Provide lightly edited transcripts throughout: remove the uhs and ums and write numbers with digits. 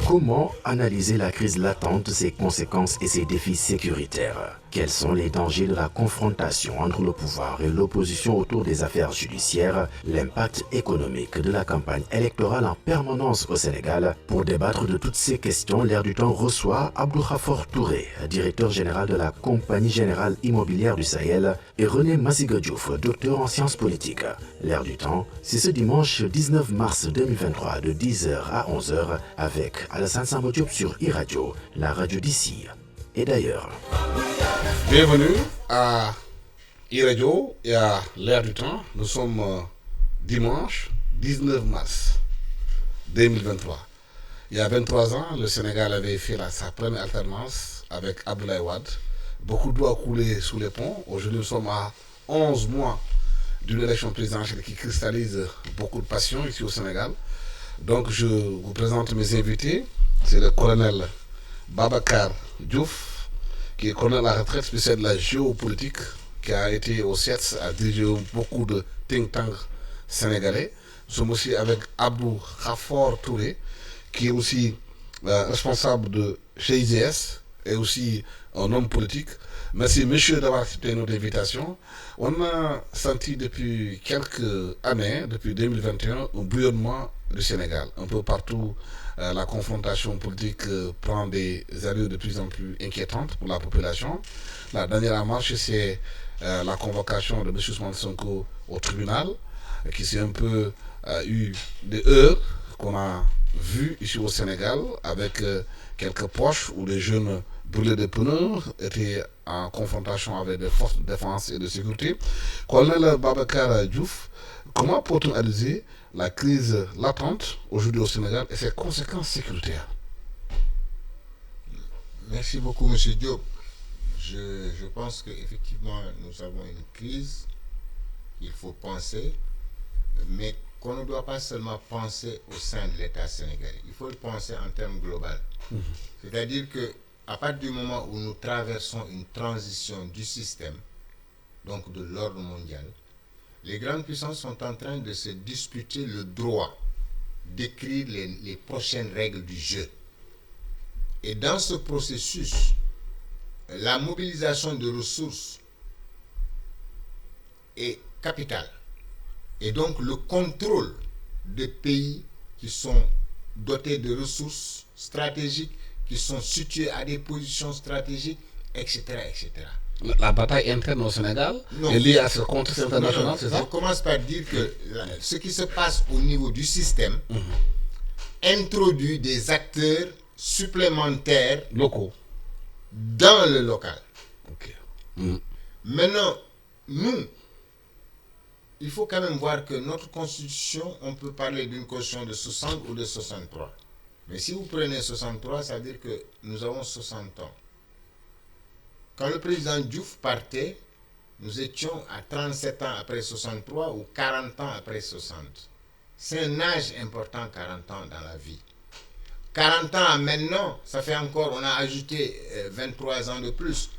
Comment analyser la crise latente, ses conséquences et ses défis sécuritaires? Quels sont les dangers de la confrontation entre le pouvoir et l'opposition autour des affaires judiciaires? L'impact économique de la campagne électorale en permanence au Sénégal? Pour débattre de toutes ces questions, l'Air du Temps reçoit Abdou Khafor Touré, directeur général de la Compagnie Générale Immobilière du Sahel, et René Massiga Diouf, docteur en sciences politiques. L'Air du Temps, c'est ce dimanche 19 mars 2023 de 10h à 11h avec Alassane Samba Diop sur e-Radio, la radio d'ici et d'ailleurs. Bienvenue à e-Radio et à l'Air du Temps. Nous sommes dimanche 19 mars 2023. Il y a 23 ans, le Sénégal avait fait sa première alternance avec Abdoulaye Wade. Beaucoup d'eau a coulé sous les ponts. Aujourd'hui, nous sommes à 11 mois d'une élection présidentielle qui cristallise beaucoup de passion ici au Sénégal. Donc, je vous présente mes invités. C'est le colonel Babacar Diouf, qui est colonel à la retraite spécial de la géopolitique, qui a été au CIETS, a dirigé beaucoup de think tanks sénégalais. Nous sommes aussi avec Abdou Khafor Touré, qui est aussi responsable de GIGS et aussi un homme politique. Merci, monsieur, d'avoir accepté notre invitation. On a senti depuis quelques années, depuis 2021, un bouillonnement du Sénégal. Un peu partout, la confrontation politique prend des allures de plus en plus inquiétantes pour la population. La dernière marche, c'est la convocation de M. Ousmane Sonko au tribunal, qui s'est un peu eu des heures qu'on a vues ici au Sénégal, avec quelques poches où les jeunes brûlés de pneus étaient en confrontation avec des forces de défense et de sécurité. Colonel Babacar Diouf, comment peut-on analyser la crise latente aujourd'hui au Sénégal et ses conséquences sécuritaires? Merci beaucoup, M. Diop. Je pense qu'effectivement, nous avons une crise, il faut penser, mais qu'on ne doit pas seulement penser au sein de l'État sénégalais, il faut le penser en termes globaux. C'est-à-dire que à partir du moment où nous traversons une transition du système, donc de l'ordre mondial, les grandes puissances sont en train de se disputer le droit d'écrire les prochaines règles du jeu. Et dans ce processus, la mobilisation de ressources est capitale. Et donc le contrôle des pays qui sont dotés de ressources stratégiques, qui sont situés à des positions stratégiques, etc. etc. La bataille interne au Sénégal est liée à ce contexte international, c'est ça? Je commence par dire que ce qui se passe au niveau du système introduit des acteurs supplémentaires locaux dans le local. Okay. Maintenant, nous, il faut quand même voir que notre constitution, on peut parler d'une constitution de 60 ou de 63. Mais si vous prenez 63, ça veut dire que nous avons 60 ans. Quand le président Diouf partait, nous étions à 37 ans après 63 ou 40 ans après 60. C'est un âge important, 40 ans dans la vie. 40 ans à maintenant, ça fait encore, on a ajouté 23 ans de plus.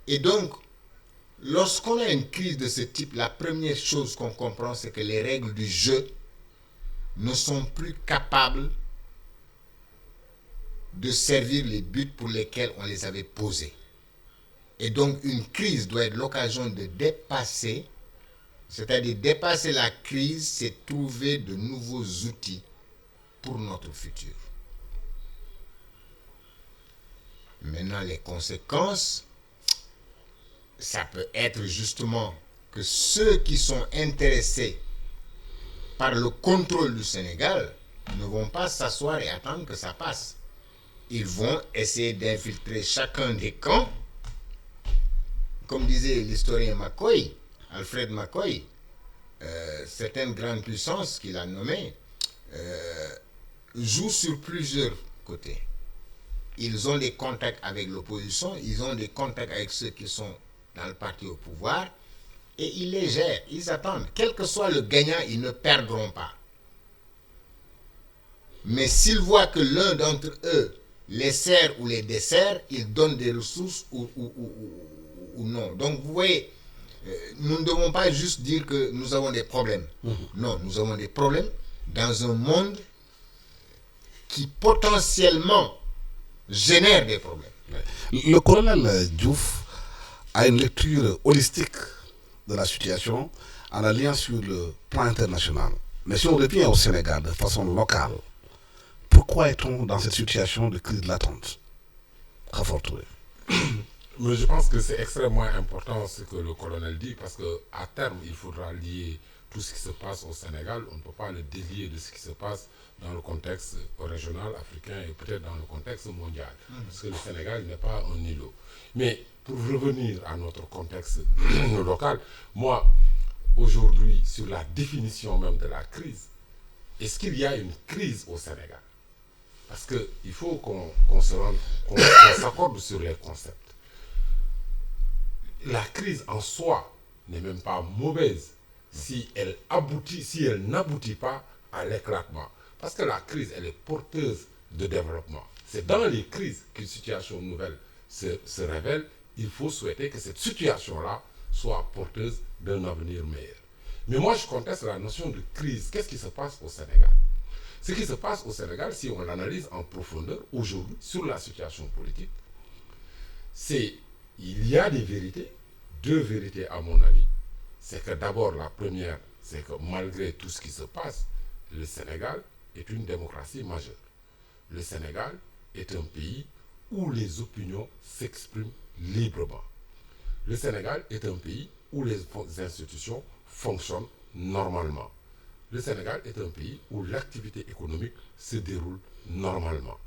Et donc, lorsqu'on a une crise de ce type, la première chose qu'on comprend, c'est que les règles du jeu ne sont plus capables de servir les buts pour lesquels on les avait posés. Et donc, une crise doit être l'occasion de dépasser, c'est-à-dire dépasser la crise, c'est trouver de nouveaux outils pour notre futur. Maintenant, les conséquences, ça peut être justement que ceux qui sont intéressés par le contrôle du Sénégal ne vont pas s'asseoir et attendre que ça passe. Ils vont essayer d'infiltrer chacun des camps. Comme disait l'historien McCoy, Alfred McCoy, certaines grandes puissances qu'il a nommées jouent sur plusieurs côtés. Ils ont des contacts avec l'opposition, ils ont des contacts avec ceux qui sont dans le parti au pouvoir, et ils les gèrent, ils attendent. Quel que soit le gagnant, ils ne perdront pas. Mais s'ils voient que l'un d'entre eux les sert ou les dessert, ils donnent des ressources ou non. Donc vous voyez, nous ne devons pas juste dire que nous avons des problèmes. Non, nous avons des problèmes dans un monde qui potentiellement génèrent des problèmes. Le colonel Diouf a une lecture holistique de la situation en alliant sur le plan international. Mais si on revient au Sénégal de façon locale, pourquoi est-on dans cette situation de crise latente? Khafor Touré. Mais je pense que c'est extrêmement important ce que le colonel dit, parce qu'à terme, il faudra lier tout ce qui se passe au Sénégal. On ne peut pas le délier de ce qui se passe dans le contexte régional, africain et peut-être dans le contexte mondial. Parce que le Sénégal n'est pas un îlot. Mais pour revenir à notre contexte local, moi, aujourd'hui, sur la définition même de la crise, est-ce qu'il y a une crise au Sénégal? Parce qu'il faut qu'on s'accorde sur les concepts. La crise en soi n'est même pas mauvaise si elle n'aboutit pas à l'éclatement. Parce que la crise, elle est porteuse de développement. C'est dans les crises qu'une situation nouvelle se révèle. Il faut souhaiter que cette situation-là soit porteuse d'un avenir meilleur. Mais moi, je conteste la notion de crise. Qu'est-ce qui se passe au Sénégal? Ce qui se passe au Sénégal, si on l'analyse en profondeur aujourd'hui sur la situation politique, il y a des vérités, deux vérités à mon avis. C'est que d'abord, la première, c'est que malgré tout ce qui se passe, le Sénégal est une démocratie majeure. Le Sénégal est un pays où les opinions s'expriment librement. Le Sénégal est un pays où les institutions fonctionnent normalement. Le Sénégal est un pays où l'activité économique se déroule normalement.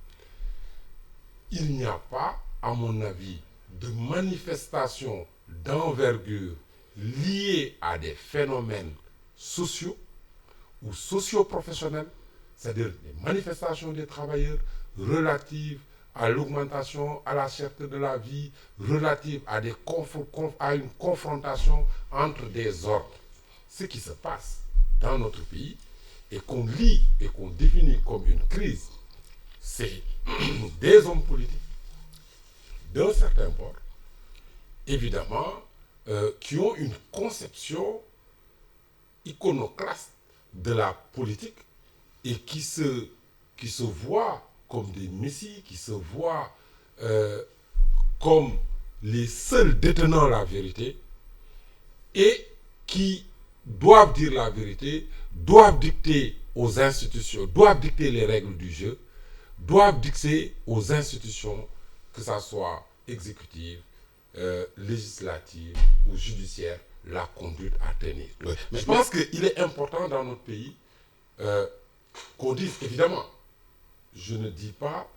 Il n'y a pas, à mon avis, de manifestations d'envergure liées à des phénomènes sociaux ou socio-professionnels, c'est-à-dire des manifestations des travailleurs relatives à l'augmentation, à la cherté de la vie, relatives à une confrontation entre des ordres. Ce qui se passe dans notre pays et qu'on lit et qu'on définit comme une crise, c'est des hommes politiques d'un certain port, évidemment, qui ont une conception iconoclaste de la politique et qui se voient comme des messies, qui se voient comme les seuls détenant la vérité et qui doivent dire la vérité, doivent dicter aux institutions, doivent dicter les règles du jeu, doivent dicter aux institutions, que ce soit exécutive, législative ou judiciaire, la conduite à tenir. Oui. Mais je pense qu'il est important dans notre pays qu'on dise, évidemment, je ne dis pas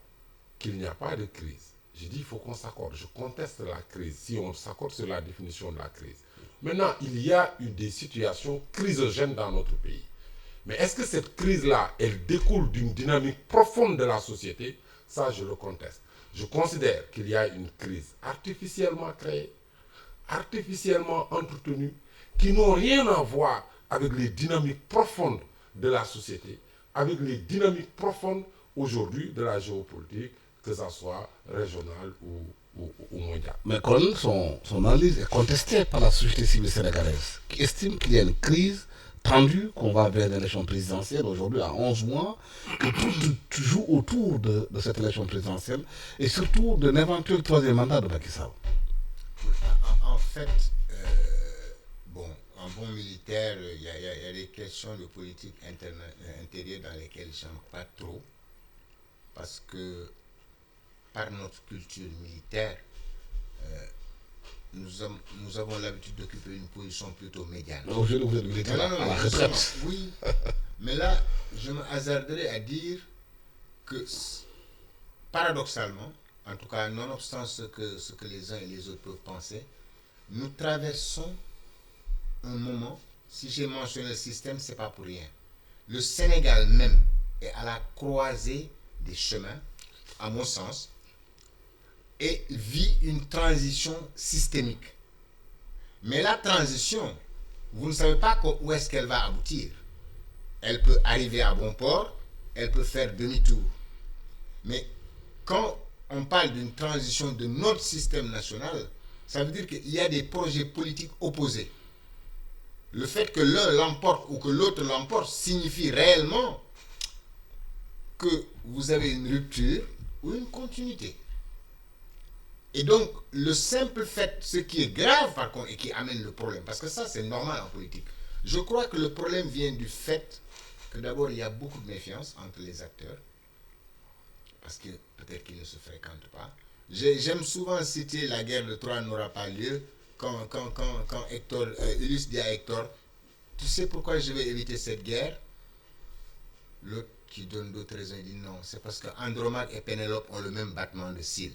qu'il n'y a pas de crise. Je dis qu'il faut qu'on s'accorde. Je conteste la crise, si on s'accorde sur la définition de la crise. Maintenant, il y a des situations crisogènes dans notre pays. Mais est-ce que cette crise-là, elle découle d'une dynamique profonde de la société? Ça, je le conteste. Je considère qu'il y a une crise artificiellement créée, artificiellement entretenue, qui n'ont rien à voir avec les dynamiques profondes de la société, avec les dynamiques profondes aujourd'hui de la géopolitique, que ça soit régionale ou mondiale. Mais colonel, son analyse est contestée par la société civile sénégalaise, qui estime qu'il y a une crise tendue, qu'on va vers l'élection présidentielle aujourd'hui à 11 mois, que tout joue autour de cette élection présidentielle et surtout d'un éventuel troisième mandat de Macky Sall. En fait, en bon militaire, il y a des questions de politique intérieure dans lesquelles je n'entre pas trop, parce que par notre culture militaire, nous avons l'habitude d'occuper une position plutôt médiane. Aujourd'hui, vous êtes militaire à la retraite. Oui, mais là, je me hasarderais à dire que, paradoxalement, en tout cas, nonobstant ce que les uns et les autres peuvent penser, nous traversons un moment, si j'ai mentionné le système, ce n'est pas pour rien. Le Sénégal même est à la croisée des chemins, à mon sens, et vit une transition systémique. Mais la transition, vous ne savez pas où est-ce qu'elle va aboutir. Elle peut arriver à bon port, elle peut faire demi-tour. Mais quand on parle d'une transition de notre système national, ça veut dire qu'il y a des projets politiques opposés. Le fait que l'un l'emporte ou que l'autre l'emporte signifie réellement que vous avez une rupture ou une continuité. Et donc, le simple fait, ce qui est grave par contre, et qui amène le problème, parce que ça c'est normal en politique, je crois que le problème vient du fait que d'abord il y a beaucoup de méfiance entre les acteurs, parce que peut-être qu'ils ne se fréquentent pas. J'aime souvent citer la guerre de Troie n'aura pas lieu quand Hector, Ulysse dit à Hector, tu sais pourquoi je vais éviter cette guerre? L'autre qui donne d'autres raisons, il dit non, c'est parce que Andromaque et Pénélope ont le même battement de cils.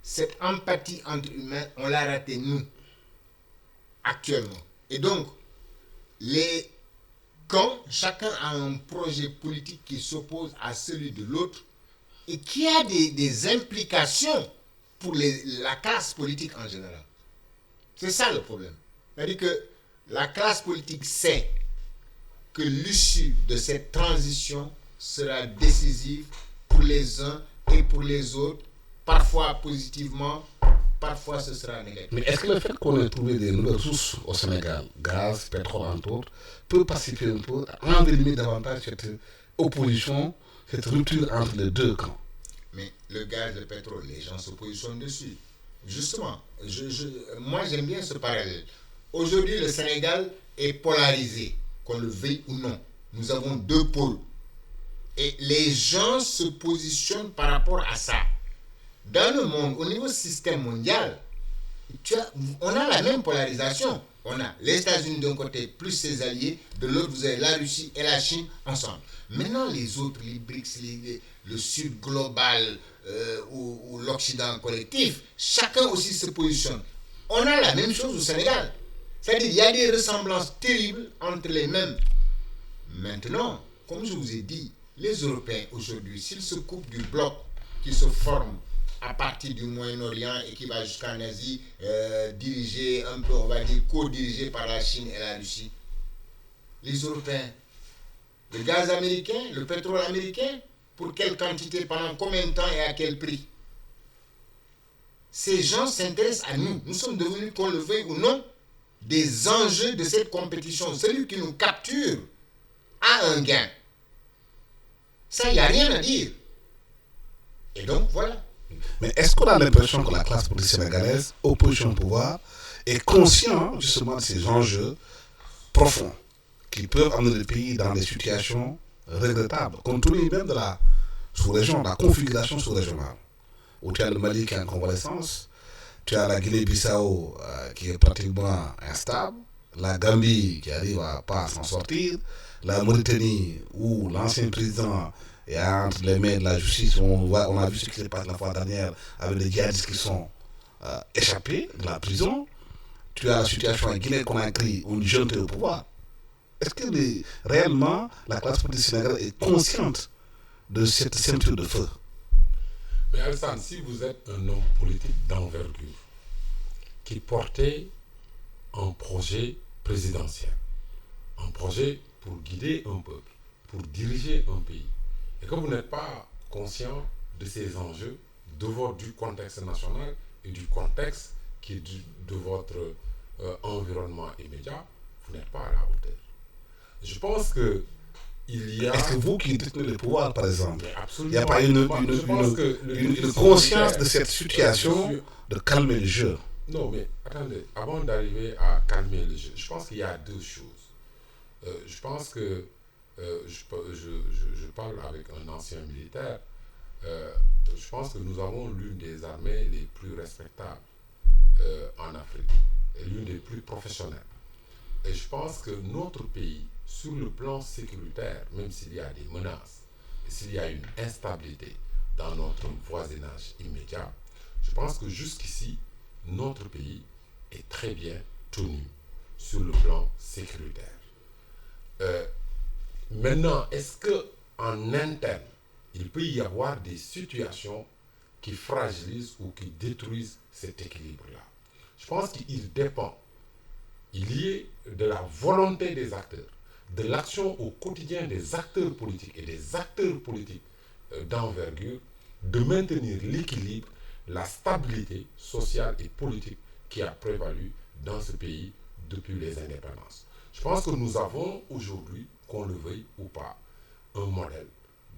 Cette empathie entre humains, on l'a raté nous, actuellement. Et donc, quand chacun a un projet politique qui s'oppose à celui de l'autre et qui a des implications pour la classe politique en général. C'est ça le problème. C'est-à-dire que la classe politique sait que l'issue de cette transition sera décisive pour les uns et pour les autres, parfois positivement, parfois ce sera négatif. Mais est-ce que le fait qu'on ait trouvé des nouvelles ressources au Sénégal, gaz, pétrole, entre autres, peut pacifier un peu, envenimer davantage cette opposition, cette rupture entre les deux camps? Mais le gaz, le pétrole, les gens se positionnent dessus. Justement, moi j'aime bien ce parallèle. Aujourd'hui, le Sénégal est polarisé, qu'on le veuille ou non. Nous avons deux pôles. Et les gens se positionnent par rapport à ça. Dans le monde, au niveau système mondial, on a la même polarisation. On a les États-Unis d'un côté, plus ses alliés, de l'autre, vous avez la Russie et la Chine ensemble. Maintenant, les autres, les BRICS, le Sud global ou l'Occident collectif, chacun aussi se positionne. On a la même chose au Sénégal. C'est-à-dire qu'il y a des ressemblances terribles entre les mêmes. Maintenant, comme je vous ai dit, les Européens aujourd'hui, s'ils se coupent du bloc qui se forme à partir du Moyen-Orient et qui va jusqu'en Asie, dirigé un peu, on va dire, co-dirigé par la Chine et la Russie, les Européens, le gaz américain, le pétrole américain, pour quelle quantité, pendant combien de temps et à quel prix? Ces gens s'intéressent à nous. Nous sommes devenus, qu'on le veuille ou non, des enjeux de cette compétition. Celui qui nous capture a un gain. Ça, il n'y a rien à dire. Et donc, voilà. Mais est-ce qu'on a l'impression que la classe politique sénégalaise, opposition au pouvoir, est consciente justement de ces enjeux profonds qui peuvent amener le pays dans des situations regrettables, compte tenu même de la sous-région, de la configuration sous-régionale, où tu as le Mali qui est en convalescence, tu as la Guinée-Bissau qui est pratiquement instable, la Gambie qui arrive à pas s'en sortir, la Mauritanie où l'ancien président est entre les mains de la justice. On a vu ce qui s'est passé la fois dernière avec les djihadistes qui sont échappés de la prison. Tu as la situation en Guinée-Conakry où une junte est au pouvoir. Est-ce que réellement la classe politique sénégalaise est consciente de cette ceinture de feu? Mais Alassane, si vous êtes un homme politique d'envergure qui portait un projet présidentiel, un projet pour guider un peuple, pour diriger un pays, et que vous n'êtes pas conscient de ces enjeux, du contexte national et du contexte qui est de votre environnement immédiat, vous n'êtes pas à la hauteur. Je pense que il y a... Est-ce que vous qui détenez le pouvoir, par exemple, il n'y a pas une conscience de cette situation de calmer le jeu? Non, mais attendez, avant d'arriver à calmer le jeu, je pense qu'il y a deux choses. Je pense que je parle avec un ancien militaire. Je pense que nous avons l'une des armées les plus respectables en Afrique et l'une des plus professionnelles. Et je pense que notre pays, sur le plan sécuritaire, même s'il y a des menaces, et s'il y a une instabilité dans notre voisinage immédiat, je pense que jusqu'ici, notre pays est très bien tenu sur le plan sécuritaire. Maintenant, est-ce qu'en interne, il peut y avoir des situations qui fragilisent ou qui détruisent cet équilibre-là? Je pense qu'il dépend. Il y est de la volonté des acteurs, de l'action au quotidien des acteurs politiques et des acteurs politiques d'envergure, de maintenir l'équilibre, la stabilité sociale et politique qui a prévalu dans ce pays depuis les indépendances. Je pense que nous avons aujourd'hui, qu'on le veuille ou pas, un modèle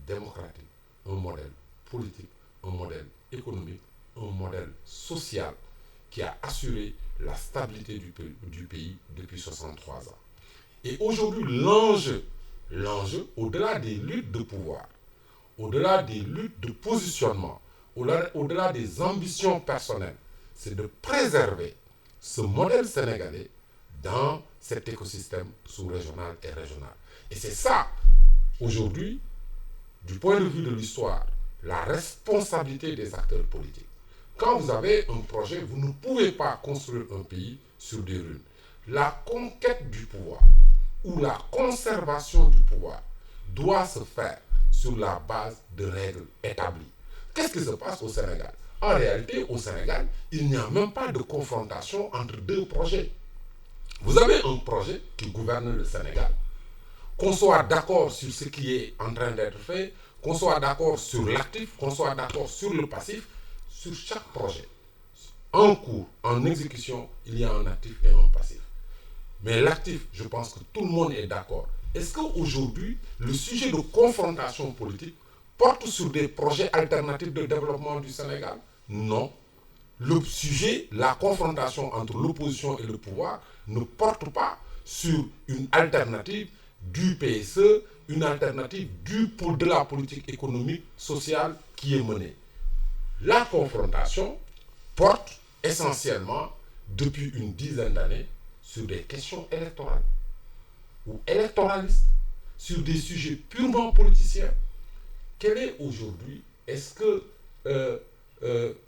démocratique, un modèle politique, un modèle économique, un modèle social qui a assuré la stabilité du pays depuis 63 ans. Et aujourd'hui, l'enjeu, au-delà des luttes de pouvoir, au-delà des luttes de positionnement, au-delà des ambitions personnelles, c'est de préserver ce modèle sénégalais dans cet écosystème sous-régional et régional. Et c'est ça, aujourd'hui, du point de vue de l'histoire, la responsabilité des acteurs politiques. Quand vous avez un projet, vous ne pouvez pas construire un pays sur des ruines. La conquête du pouvoir ou la conservation du pouvoir doit se faire sur la base de règles établies. Qu'est-ce qui se passe au Sénégal? En réalité, au Sénégal, il n'y a même pas de confrontation entre deux projets. Vous avez un projet qui gouverne le Sénégal. Qu'on soit d'accord sur ce qui est en train d'être fait, qu'on soit d'accord sur l'actif, qu'on soit d'accord sur le passif, sur chaque projet, en cours, en exécution, il y a un actif et un passif. Mais l'actif, je pense que tout le monde est d'accord. Est-ce qu'aujourd'hui, le sujet de confrontation politique porte sur des projets alternatifs de développement du Sénégal? Non. Le sujet, la confrontation entre l'opposition et le pouvoir ne porte pas sur une alternative du PSE, une alternative de la politique économique, sociale qui est menée. La confrontation porte essentiellement, depuis une dizaine d'années, sur des questions électorales ou électoralistes, sur des sujets purement politiciens. Quel est aujourd'hui, est-ce que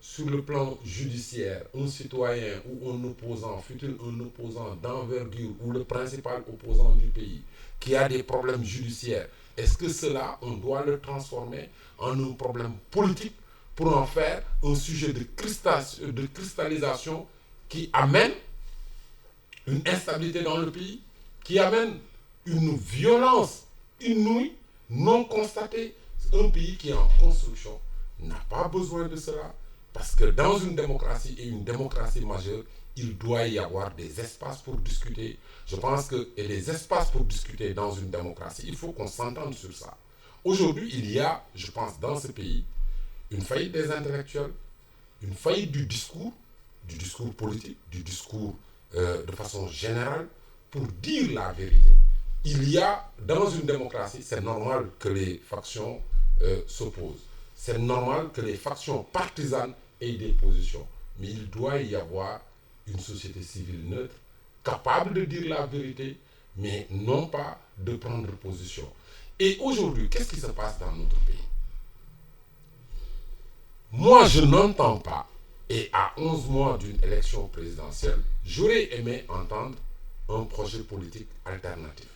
sur le plan judiciaire, un citoyen ou un opposant, fut-il un opposant d'envergure ou le principal opposant du pays, qui a des problèmes judiciaires, est-ce que cela, on doit le transformer en un problème politique pour en faire un sujet de cristallisation qui amène une instabilité dans le pays, qui amène une violence inouïe, non constatée? Un pays qui est en construction n'a pas besoin de cela, parce que dans une démocratie, et une démocratie majeure, il doit y avoir des espaces pour discuter. Je pense que et les espaces pour discuter dans une démocratie, il faut qu'on s'entende sur ça. Aujourd'hui, il y a, je pense, dans ce pays, une faillite des intellectuels, une faillite du discours politique, du discours de façon générale, pour dire la vérité. Il y a, dans une démocratie, c'est normal que les factions s'opposent. C'est normal que les factions partisanes aient des positions. Mais il doit y avoir une société civile neutre, capable de dire la vérité, mais non pas de prendre position. Et aujourd'hui, qu'est-ce qui se passe dans notre pays? Moi, je n'entends pas, et à 11 mois d'une élection présidentielle, j'aurais aimé entendre un projet politique alternatif.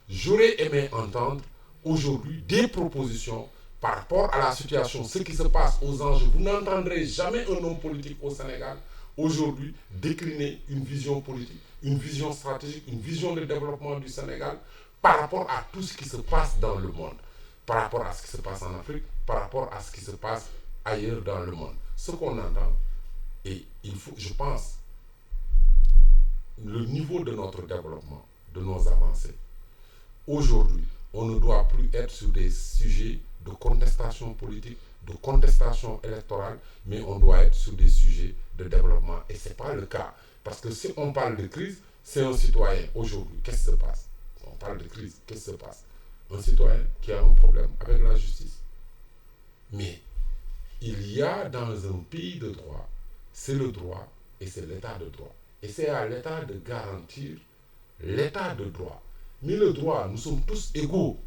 J'aurais aimé entendre aujourd'hui des propositions par rapport à la situation, ce qui se passe aux enjeux. Vous n'entendrez jamais un homme politique au Sénégal aujourd'hui décliner une vision politique, une vision stratégique, une vision de développement du Sénégal par rapport à tout ce qui se passe dans le monde, par rapport à ce qui se passe en Afrique, par rapport à ce qui se passe ailleurs dans le monde. Ce qu'on entend, et il faut, je pense, le niveau de notre développement, de nos avancées, aujourd'hui, on ne doit plus être sur des sujets de contestation politique, de contestation électorale, mais on doit être sur des sujets de développement. Et ce n'est pas le cas. Parce que si on parle de crise, c'est un citoyen. Aujourd'hui, qu'est-ce qui se passe? On parle de crise, qu'est-ce qui se passe? Un citoyen qui a un problème avec la justice. Mais il y a dans un pays de droit, c'est le droit et c'est l'état de droit. Et c'est à l'état de garantir l'état de droit. Mais le droit, nous sommes tous égaux.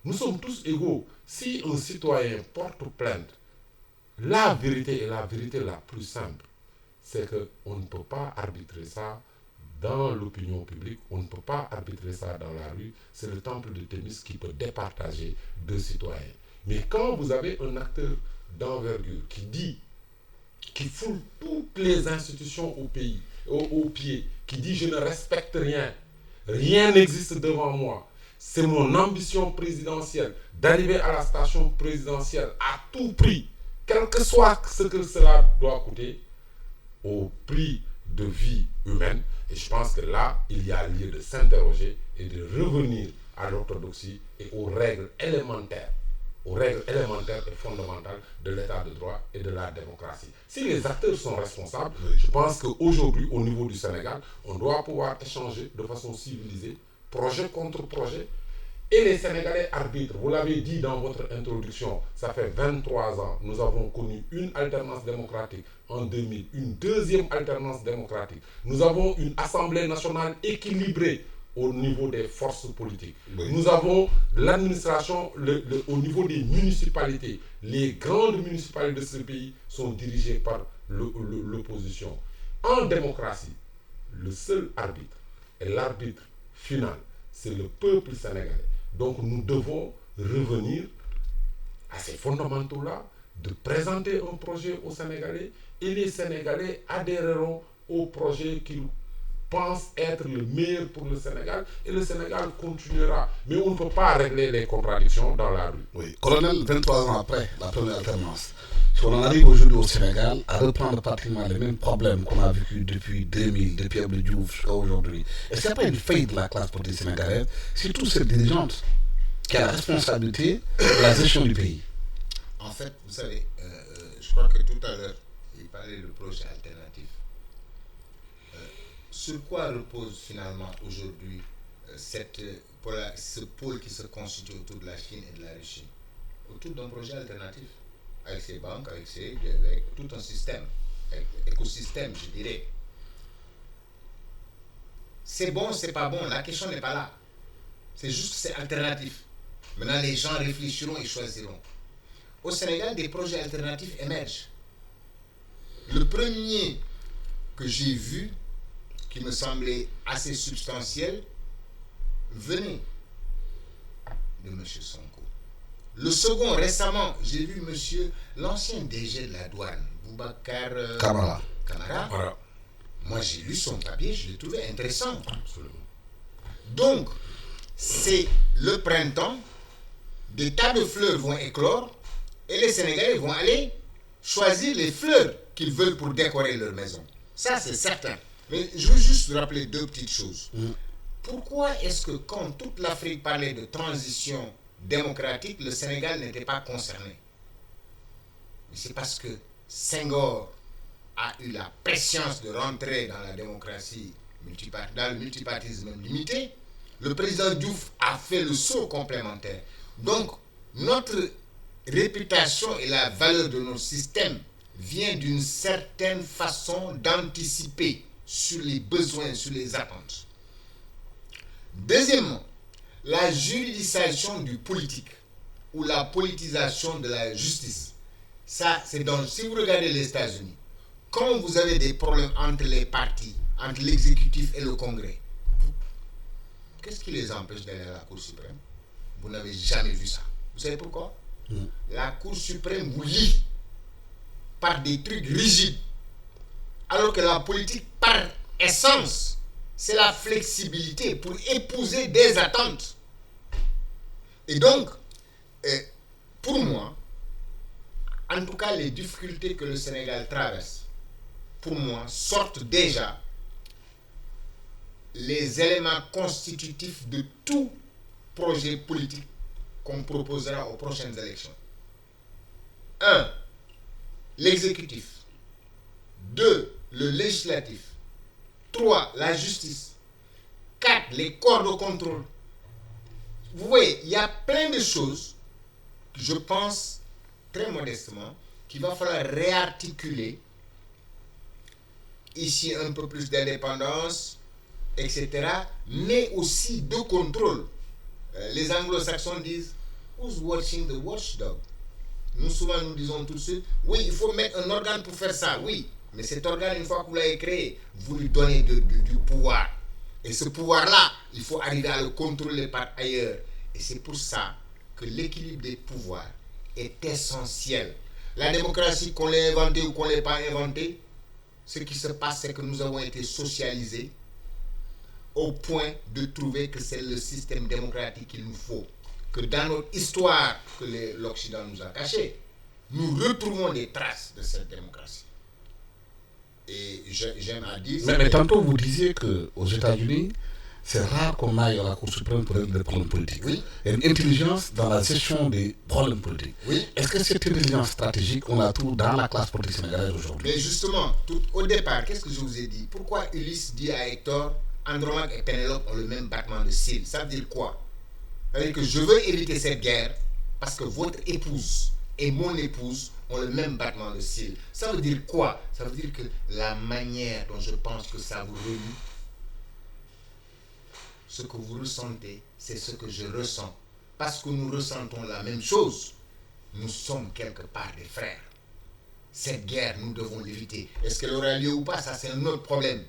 Nous sommes tous égaux. Si un citoyen porte plainte, la vérité est la vérité la plus simple. C'est qu'on ne peut pas arbitrer ça dans l'opinion publique, on ne peut pas arbitrer ça dans la rue. C'est le temple de Thémis qui peut départager deux citoyens. Mais quand vous avez un acteur d'envergure qui foule toutes les institutions au pied, qui dit je ne respecte rien, rien n'existe devant moi, c'est mon ambition présidentielle d'arriver à la station présidentielle à tout prix, quel que soit ce que cela doit coûter, au prix de vie humaine. Et je pense que là, il y a lieu de s'interroger et de revenir à l'orthodoxie et aux règles élémentaires aux règles élémentaires et fondamentales de l'état de droit et de la démocratie. Si les acteurs sont responsables, je pense qu'aujourd'hui, au niveau du Sénégal, on doit pouvoir échanger de façon civilisée, projet contre projet, et les Sénégalais arbitrent. Vous l'avez dit dans votre introduction, ça fait 23 ans, nous avons connu une alternance démocratique en 2000, une deuxième alternance démocratique. Nous avons une Assemblée nationale équilibrée au niveau des forces politiques. Oui. Nous avons l'administration au niveau des municipalités. Les grandes municipalités de ce pays sont dirigées par l'opposition. En démocratie, le seul arbitre et l'arbitre final, c'est le peuple sénégalais. Donc nous devons revenir à ces fondamentaux-là, de présenter un projet aux Sénégalais, et les Sénégalais adhéreront au projet qu'ils pensent être le meilleur pour le Sénégal, et le Sénégal continuera. Mais on ne peut pas régler les contradictions dans la rue. Oui, colonel, 23 ans après la première alternance, si on en arrive aujourd'hui au Sénégal à reprendre pratiquement les mêmes problèmes qu'on a vécu depuis 2000, depuis Abdou Diouf jusqu'à aujourd'hui, est-ce qu'il n'y a pas une faillite de la classe politique sénégalaise, surtout cette dirigeante qui a la responsabilité de la gestion du pays? En fait, vous savez, je crois que tout à l'heure, il parlait de projet alternatif. Sur quoi repose finalement aujourd'hui ce pôle qui se constitue autour de la Chine et de la Russie? Autour d'un projet alternatif, avec ses banques, avec tout un système, écosystème, je dirais. C'est bon, c'est pas bon, la question n'est pas là. C'est juste que c'est alternatif. Maintenant, les gens réfléchiront et choisiront. Au Sénégal, des projets alternatifs émergent. Le premier que j'ai vu, qui me semblait assez substantiel, venait de M. Sonko. Le second, récemment, j'ai vu l'ancien DG de la douane, Boubacar Camara. Voilà. Moi, j'ai lu son papier, je l'ai trouvé intéressant. Absolument. Donc, c'est le printemps, des tas de fleurs vont éclore, et les Sénégalais vont aller choisir les fleurs qu'ils veulent pour décorer leur maison. Ça, c'est certain. Mais je veux juste rappeler deux petites choses. Pourquoi est-ce que quand toute l'Afrique parlait de transition démocratique, le Sénégal n'était pas concerné? C'est parce que Senghor a eu la patience de rentrer dans la démocratie, dans le multipartisme limité. Le président Diouf a fait le saut complémentaire. Donc, notre réputation et la valeur de notre système vient d'une certaine façon d'anticiper sur les besoins, sur les attentes. Deuxièmement, la juridisation du politique ou la politisation de la justice. Ça, c'est donc, si vous regardez les États-Unis, quand vous avez des problèmes entre les partis, entre l'exécutif et le Congrès, qu'est-ce qui les empêche d'aller à la Cour suprême? Vous n'avez jamais vu ça. Vous savez pourquoi? La Cour suprême vous lie par des trucs rigides, alors que la politique, par essence, c'est la flexibilité pour épouser des attentes. Et donc, pour moi, en tout cas, les difficultés que le Sénégal traverse, pour moi, sortent déjà les éléments constitutifs de tout projet politique qu'on proposera aux prochaines élections. 1. L'exécutif. 2. Le législatif. 3. La justice. 4. Les corps de contrôle. Vous voyez, il y a plein de choses, je pense, très modestement, qu'il va falloir réarticuler. Ici, un peu plus d'indépendance, etc., mais aussi de contrôle. Les anglo-saxons disent « Who's watching the watchdog ?» Nous, souvent, nous disons tout de suite « Oui, il faut mettre un organe pour faire ça, oui. » Mais cet organe, une fois que vous l'avez créé, vous lui donnez du pouvoir. Et ce pouvoir-là, il faut arriver à le contrôler par ailleurs. Et c'est pour ça que l'équilibre des pouvoirs est essentiel. La démocratie, qu'on l'ait inventée ou qu'on ne l'ait pas inventée, ce qui se passe, c'est que nous avons été socialisés au point de trouver que c'est le système démocratique qu'il nous faut. Que dans notre histoire que l'Occident nous a caché, nous retrouvons des traces de cette démocratie. Et j'aime à dire... Mais tantôt, vous disiez qu'aux États-Unis, c'est rare qu'on aille à la Cour suprême pour régler des problèmes politiques. Oui. Il y a une intelligence dans la gestion des problèmes politiques. Oui. Est-ce que cette intelligence stratégique, on la trouve dans la classe politique sénégalaise aujourd'hui? Mais justement, au départ, qu'est-ce que je vous ai dit? Pourquoi Ulysse dit à Hector, Andromaque et Pénélope ont le même battement de cils? Ça veut dire quoi? Ça veut dire que je veux éviter cette guerre parce que votre épouse et mon épouse ont le même battement de cils. Ça veut dire quoi? Ça veut dire que la manière dont je pense que ça vous remue, ce que vous ressentez, c'est ce que je ressens. Parce que nous ressentons la même chose, nous sommes quelque part des frères. Cette guerre, nous devons l'éviter. Est-ce qu'elle aura lieu ou pas? Ça, c'est un autre problème.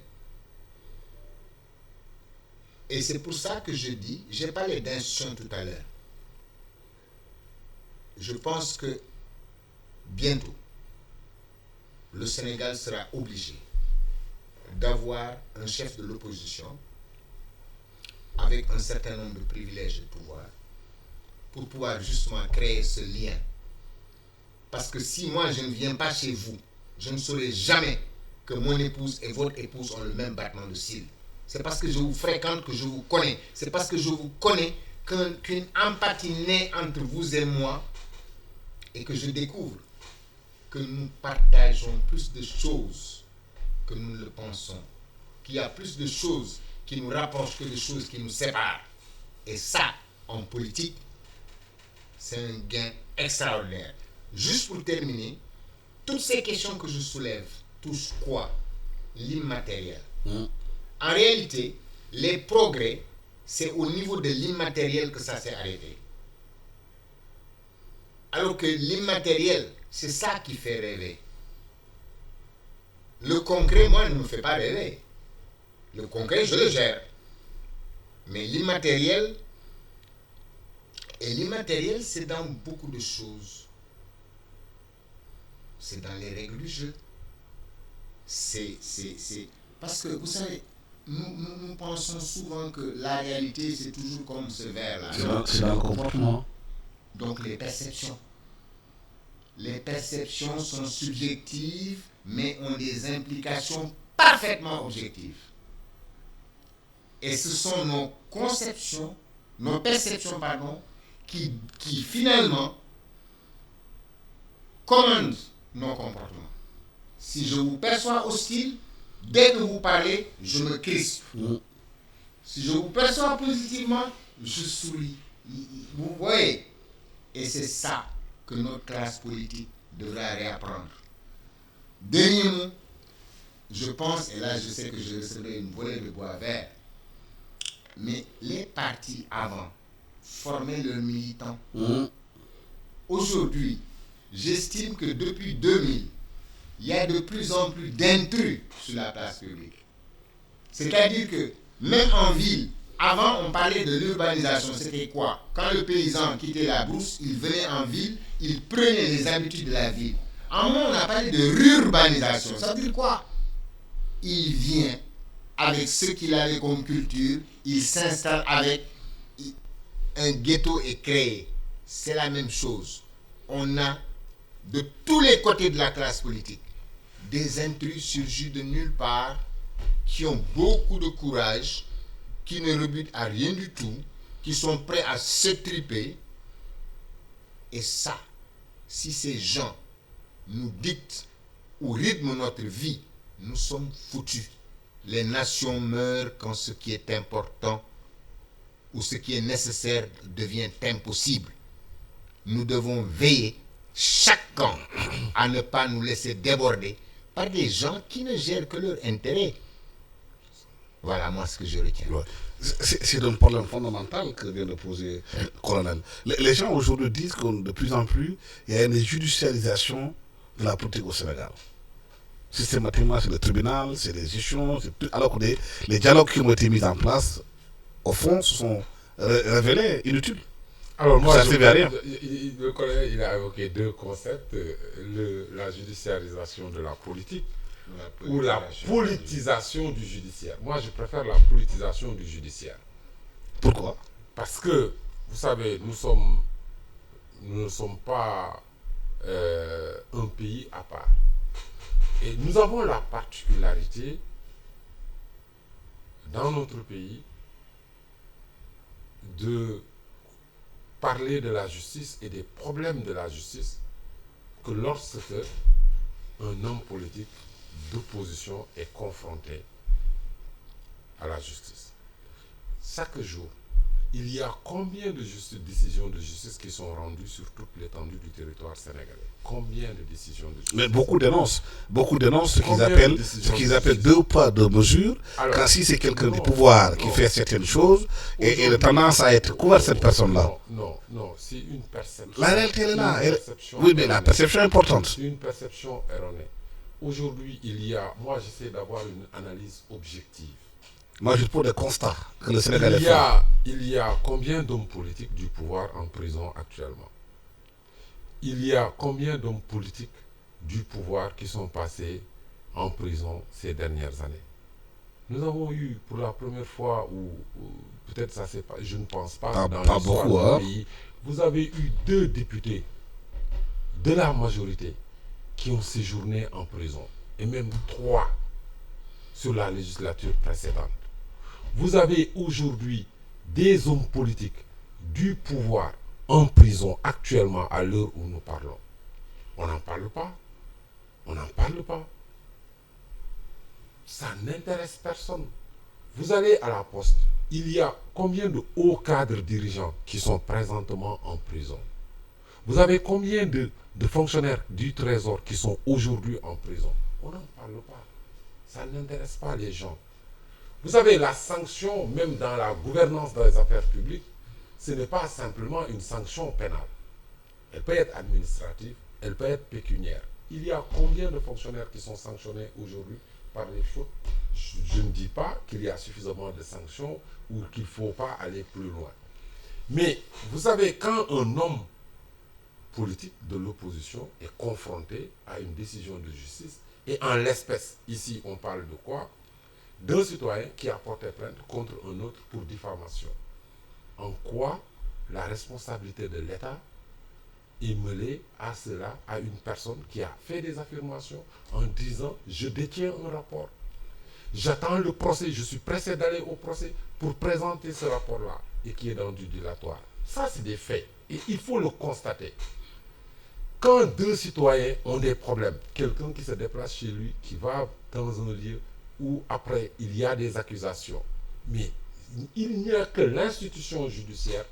Et c'est pour ça que je dis, j'ai parlé d'institution tout à l'heure. Je pense que bientôt, le Sénégal sera obligé d'avoir un chef de l'opposition avec un certain nombre de privilèges et de pouvoir pour pouvoir justement créer ce lien. Parce que si moi je ne viens pas chez vous, je ne saurai jamais que mon épouse et votre épouse ont le même battement de cils. C'est parce que je vous fréquente que je vous connais. C'est parce que je vous connais qu'une empathie naît entre vous et moi et que je découvre que nous partageons plus de choses que nous le pensons. Qu'il y a plus de choses qui nous rapprochent que de choses qui nous séparent. Et ça, en politique, c'est un gain extraordinaire. Juste pour terminer, toutes ces questions que je soulève touchent quoi? L'immatériel. En réalité, les progrès, c'est au niveau de l'immatériel que ça s'est arrêté. Alors que l'immatériel, c'est ça qui fait rêver. Le concret, moi, ne me fait pas rêver. Le concret, je le gère. Mais l'immatériel, et l'immatériel, c'est dans beaucoup de choses. C'est dans les règles du jeu. C'est... Parce que, vous savez, nous pensons souvent que la réalité, c'est toujours comme ce verre-là. C'est dans le comportement. Donc, les perceptions. Les perceptions sont subjectives, mais ont des implications parfaitement objectives. Et ce sont nos conceptions, nos perceptions, pardon, qui finalement commandent nos comportements. Si je vous perçois hostile, dès que vous parlez, je me crispe. Si je vous perçois positivement, je souris. Vous voyez? Et c'est ça que notre classe politique devra réapprendre. Dernier mot, je pense, et là je sais que je recevrai une volée de bois vert, mais les partis avant formaient leurs militants. Aujourd'hui, j'estime que depuis 2000, il y a de plus en plus d'intrus sur la place publique. C'est-à-dire que même en ville, avant on parlait de l'urbanisation, c'était quoi? Quand le paysan quittait la brousse, il venait en ville, il prenait les habitudes de la ville. En moment, on a parlé de rurbanisation. Ça veut dire quoi? Il vient avec ce qu'il avait comme culture, il s'installe avec un ghetto est créé. C'est la même chose. On a de tous les côtés de la classe politique des intrus surgis de nulle part qui ont beaucoup de courage, qui ne rebutent à rien du tout, qui sont prêts à s'étriper. Et ça, si ces gens nous dictent ou rythment notre vie, nous sommes foutus. Les nations meurent quand ce qui est important ou ce qui est nécessaire devient impossible. Nous devons veiller chaque camp à ne pas nous laisser déborder par des gens qui ne gèrent que leur intérêt. Voilà moi ce que je retiens. Ouais. C'est un problème fondamental que vient de poser le colonel. Les gens aujourd'hui disent que de plus en plus, il y a une judicialisation de la politique au Sénégal. Systématiquement, c'est le tribunal, c'est les gestions, alors que les dialogues qui ont été mis en place, au fond, se sont révélés inutiles. Alors moi, ça ne servait à rien. Le collègue, il a évoqué deux concepts, la judiciarisation de la politique ou la politisation du judiciaire. Moi, je préfère la politisation du judiciaire. Pourquoi? Parce que, vous savez, nous ne sommes pas un pays à part. Et nous avons la particularité, dans notre pays, de parler de la justice et des problèmes de la justice que lorsque un homme politique d'opposition est confronté à la justice. Chaque jour, il y a combien de décisions de justice qui sont rendues sur toute l'étendue du territoire sénégalais? Combien de décisions de justice? Mais beaucoup dénoncent ce qu'ils Combien de appellent, décisions ce qu'ils de appellent justice? deux poids, deux mesures. Alors, Quand si c'est quelqu'un du non, pouvoir qui non. fait certaines choses et il a tendance à être couvert, cette personne-là. Non, c'est une perception. La réalité elle est là. Une perception Oui, mais la erronée. perception est importante. C'est une perception erronée. Aujourd'hui, moi j'essaie d'avoir une analyse objective. Moi, je pose des constats que le Sénégal est fait. Il y a combien d'hommes politiques du pouvoir en prison actuellement? Il y a combien d'hommes politiques du pouvoir qui sont passés en prison ces dernières années? Nous avons eu pour la première fois, ou peut-être ça c'est pas, je ne pense pas, Pas dans l'histoire beaucoup, du hein. pays, vous avez eu 2 députés de la majorité qui ont séjourné en prison, et même 3 sur la législature précédente. Vous avez aujourd'hui des hommes politiques du pouvoir en prison actuellement à l'heure où nous parlons. On n'en parle pas. On n'en parle pas. Ça n'intéresse personne. Vous allez à la poste. Il y a combien de hauts cadres dirigeants qui sont présentement en prison? Vous avez combien de fonctionnaires du Trésor qui sont aujourd'hui en prison? On n'en parle pas. Ça n'intéresse pas les gens. Vous savez, la sanction, même dans la gouvernance des affaires publiques, ce n'est pas simplement une sanction pénale. Elle peut être administrative, elle peut être pécuniaire. Il y a combien de fonctionnaires qui sont sanctionnés aujourd'hui par les fautes? Je ne dis pas qu'il y a suffisamment de sanctions ou qu'il ne faut pas aller plus loin. Mais vous savez, quand un homme politique de l'opposition est confronté à une décision de justice, et en l'espèce, ici on parle de quoi? D'un citoyen qui a porté plainte contre un autre pour diffamation. En quoi la responsabilité de l'État est mêlée à cela, à une personne qui a fait des affirmations en disant « je détiens un rapport, j'attends le procès, je suis pressé d'aller au procès pour présenter ce rapport-là » et qui est dans du dilatoire. Ça, c'est des faits et il faut le constater. Quand 2 citoyens ont des problèmes, quelqu'un qui se déplace chez lui, qui va dans un lieu où après il y a des accusations, mais il n'y a que l'institution judiciaire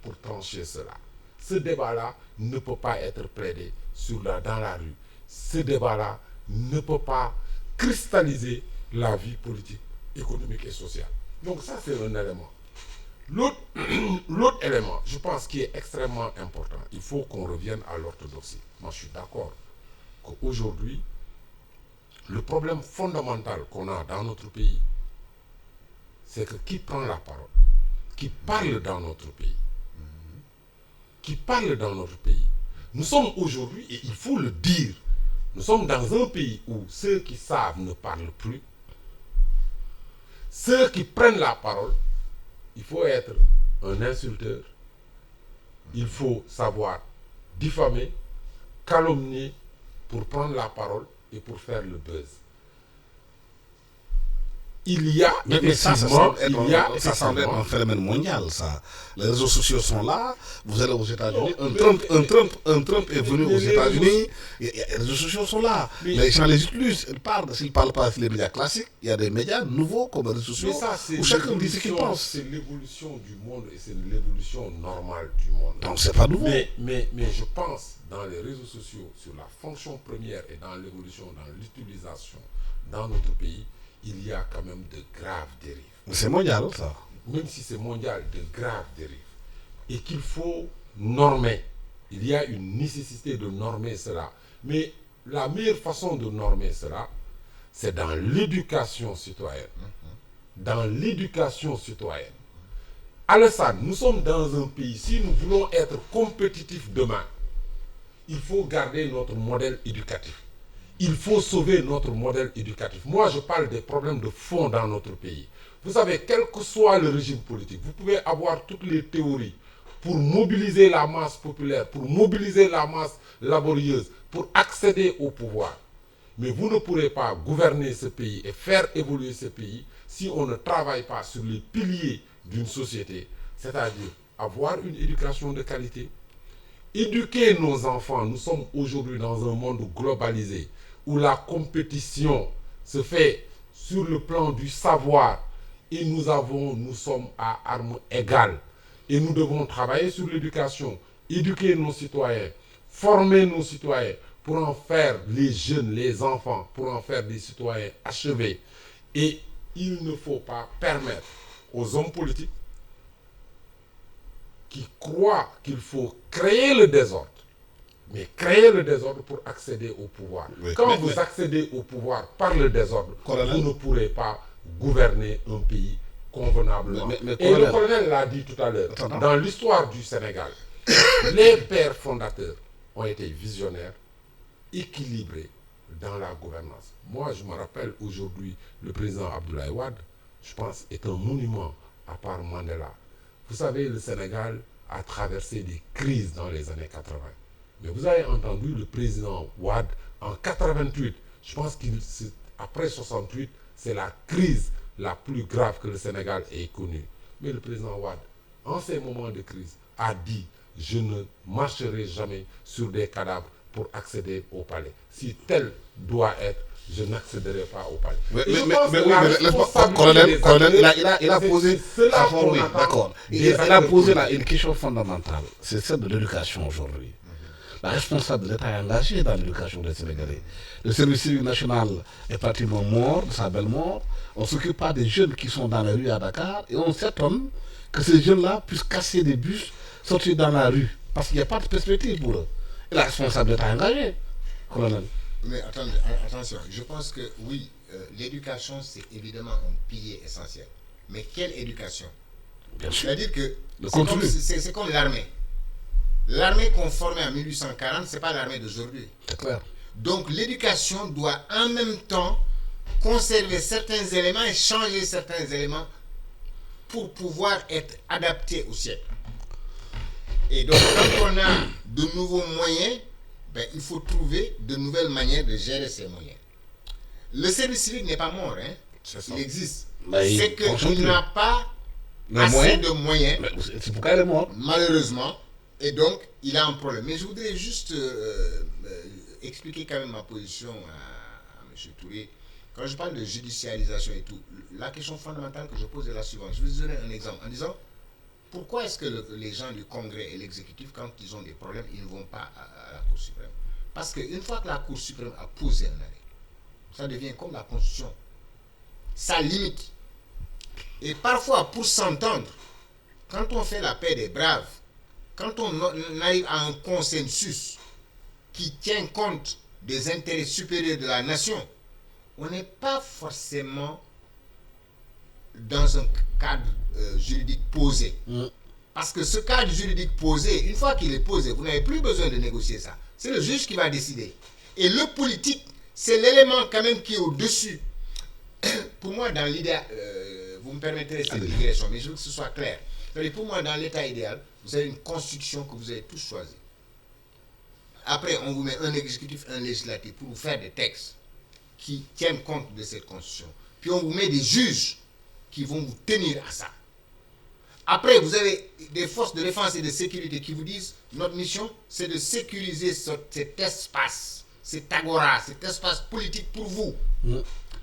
pour trancher cela. Ce débat-là ne peut pas être plaidé dans la rue. Ce débat-là ne peut pas cristalliser la vie politique, économique et sociale. Donc ça, c'est un élément. L'autre élément, je pense, qui est extrêmement important, il faut qu'on revienne à l'orthodoxie. Moi, je suis d'accord qu'aujourd'hui, le problème fondamental qu'on a dans notre pays, c'est que qui prend la parole, qui parle dans notre pays, Nous sommes aujourd'hui, et il faut le dire, nous sommes dans un pays où ceux qui savent ne parlent plus. Ceux qui prennent la parole, il faut être un insulteur, il faut savoir diffamer, calomnier pour prendre la parole et pour faire le buzz. Il y a ça semble être un phénomène mondial, ça. Les réseaux sociaux sont là, vous allez aux États-Unis, un Trump est venu aux États-Unis, les réseaux sociaux sont là. Les gens les utilisent, ils parlent, s'ils ne parlent pas sur les médias classiques, il y a des médias nouveaux comme les réseaux sociaux, où chacun dit ce qu'il pense. C'est l'évolution du monde et c'est l'évolution normale du monde. Donc c'est pas nouveau. Mais je pense, dans les réseaux sociaux, sur la fonction première et dans l'évolution, dans l'utilisation dans notre pays, il y a quand même de graves dérives. C'est mondial, ça. Même si c'est mondial, de graves dérives. Et qu'il faut normer. Il y a une nécessité de normer cela. Mais la meilleure façon de normer cela, c'est dans l'éducation citoyenne. Dans l'éducation citoyenne. Alassane, nous sommes dans un pays, si nous voulons être compétitifs demain, il faut garder notre modèle éducatif. Il faut sauver notre modèle éducatif. Moi, je parle des problèmes de fond dans notre pays. Vous savez, quel que soit le régime politique, vous pouvez avoir toutes les théories pour mobiliser la masse populaire, pour mobiliser la masse laborieuse, pour accéder au pouvoir. Mais vous ne pourrez pas gouverner ce pays et faire évoluer ce pays si on ne travaille pas sur les piliers d'une société, c'est-à-dire avoir une éducation de qualité, éduquer nos enfants. Nous sommes aujourd'hui dans un monde globalisé où la compétition se fait sur le plan du savoir et nous sommes à armes égales. Et nous devons travailler sur l'éducation, éduquer nos citoyens, former nos citoyens pour en faire les jeunes, les enfants, pour en faire des citoyens achevés. Et il ne faut pas permettre aux hommes politiques qui croient qu'il faut créer le désordre, mais créer le désordre pour accéder au pouvoir. Oui. Quand vous accédez au pouvoir par le désordre, Colonel, vous ne pourrez pas gouverner un pays convenablement. Mais Et le colonel l'a dit tout à l'heure, dans l'histoire du Sénégal, les pères fondateurs ont été visionnaires, équilibrés dans la gouvernance. Moi, je me rappelle aujourd'hui, le président Abdoulaye Wade, je pense, est un monument à part Mandela. Vous savez, le Sénégal a traversé des crises dans les années 80. Mais vous avez entendu le président Wade en 88. Je pense qu'après 68, c'est la crise la plus grave que le Sénégal ait connue. Mais le président Wade, en ces moments de crise, a dit « Je ne marcherai jamais sur des cadavres pour accéder au palais. Si tel doit être, je n'accéderai pas au palais. » Colonel, il a posé d'accord. Il a posé là une question fondamentale. C'est celle de l'éducation aujourd'hui. La responsable de l'État est engagée dans l'éducation des Sénégalais. Le service civique national est pratiquement mort, de sa belle mort. On ne s'occupe pas des jeunes qui sont dans la rue à Dakar et on s'étonne que ces jeunes-là puissent casser des bus, sortir dans la rue, parce qu'il n'y a pas de perspective pour eux. Et la responsable de l'État est engagée, colonel. Mais attendez, attention, je pense que oui, l'éducation c'est évidemment un pilier essentiel. Mais quelle éducation? Bien sûr. C'est-à-dire que c'est comme l'armée. L'armée qu'on formait en 1840, ce n'est pas l'armée d'aujourd'hui. C'est clair. Donc l'éducation doit en même temps conserver certains éléments et changer certains éléments pour pouvoir être adapté au siècle. Et donc quand on a de nouveaux moyens, il faut trouver de nouvelles manières de gérer ces moyens. Le service civique n'est pas mort, hein. Il existe. C'est qu'il n'a pas assez de moyens. C'est pourquoi il est mort. Malheureusement. Et donc, il a un problème. Mais je voudrais juste expliquer quand même ma position à M. Touré. Quand je parle de judiciarisation et tout, la question fondamentale que je pose est la suivante. Je vais vous donner un exemple en disant, pourquoi est-ce que les gens du Congrès et l'exécutif, quand ils ont des problèmes, ils ne vont pas à la Cour suprême? Parce qu'une fois que la Cour suprême a posé un arrêt, ça devient comme la Constitution. Ça limite. Et parfois, pour s'entendre, quand on fait la paix des braves, quand on arrive à un consensus qui tient compte des intérêts supérieurs de la nation, on n'est pas forcément dans un cadre juridique posé. Parce que ce cadre juridique posé, une fois qu'il est posé, vous n'avez plus besoin de négocier ça. C'est le juge qui va décider. Et le politique, c'est l'élément quand même qui est au-dessus. Pour moi, dans l'idée, vous me permettrez cette digression, mais je veux que ce soit clair. Pour moi, dans l'état idéal, vous avez une constitution que vous avez tous choisie. Après, on vous met un exécutif, un législatif pour vous faire des textes qui tiennent compte de cette constitution. Puis on vous met des juges qui vont vous tenir à ça. Après, vous avez des forces de défense et de sécurité qui vous disent, notre mission, c'est de sécuriser cet espace, cet agora, cet espace politique pour vous,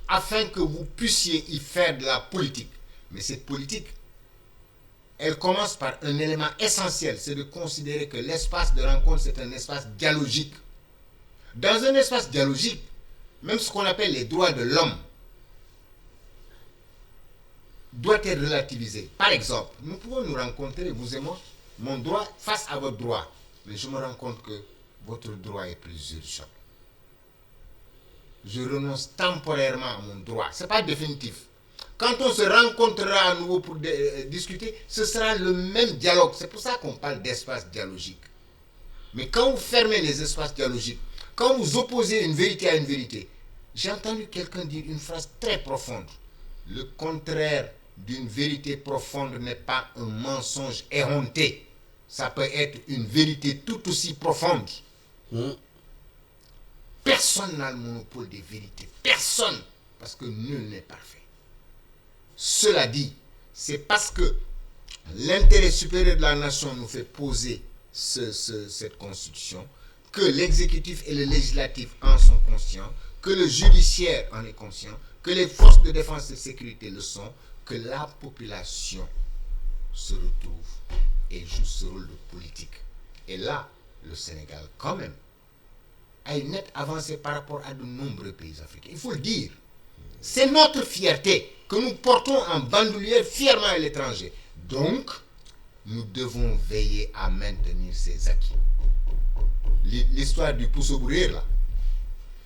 afin que vous puissiez y faire de la politique. Mais cette politique, elle commence par un élément essentiel, c'est de considérer que l'espace de rencontre, c'est un espace dialogique. Dans un espace dialogique, même ce qu'on appelle les droits de l'homme doit être relativisé. Par exemple, nous pouvons nous rencontrer, vous et moi, mon droit face à votre droit. Mais je me rends compte que votre droit est plus urgent. Je renonce temporairement à mon droit. Ce n'est pas définitif. Quand on se rencontrera à nouveau pour discuter, ce sera le même dialogue. C'est pour ça qu'on parle d'espace dialogique. Mais quand vous fermez les espaces dialogiques, quand vous opposez une vérité à une vérité, j'ai entendu quelqu'un dire une phrase très profonde. Le contraire d'une vérité profonde n'est pas un mensonge éhonté. Ça peut être une vérité tout aussi profonde. Personne n'a le monopole des vérités. Personne. Parce que nul n'est parfait. Cela dit, c'est parce que l'intérêt supérieur de la nation nous fait poser cette constitution, que l'exécutif et le législatif en sont conscients, que le judiciaire en est conscient, que les forces de défense et de sécurité le sont, que la population se retrouve et joue ce rôle de politique. Et là, le Sénégal, quand même, a une nette avancée par rapport à de nombreux pays africains. Il faut le dire. C'est notre fierté que nous portons en bandoulière fièrement à l'étranger. Donc, nous devons veiller à maintenir ces acquis. L'histoire du pouce-bourir, là,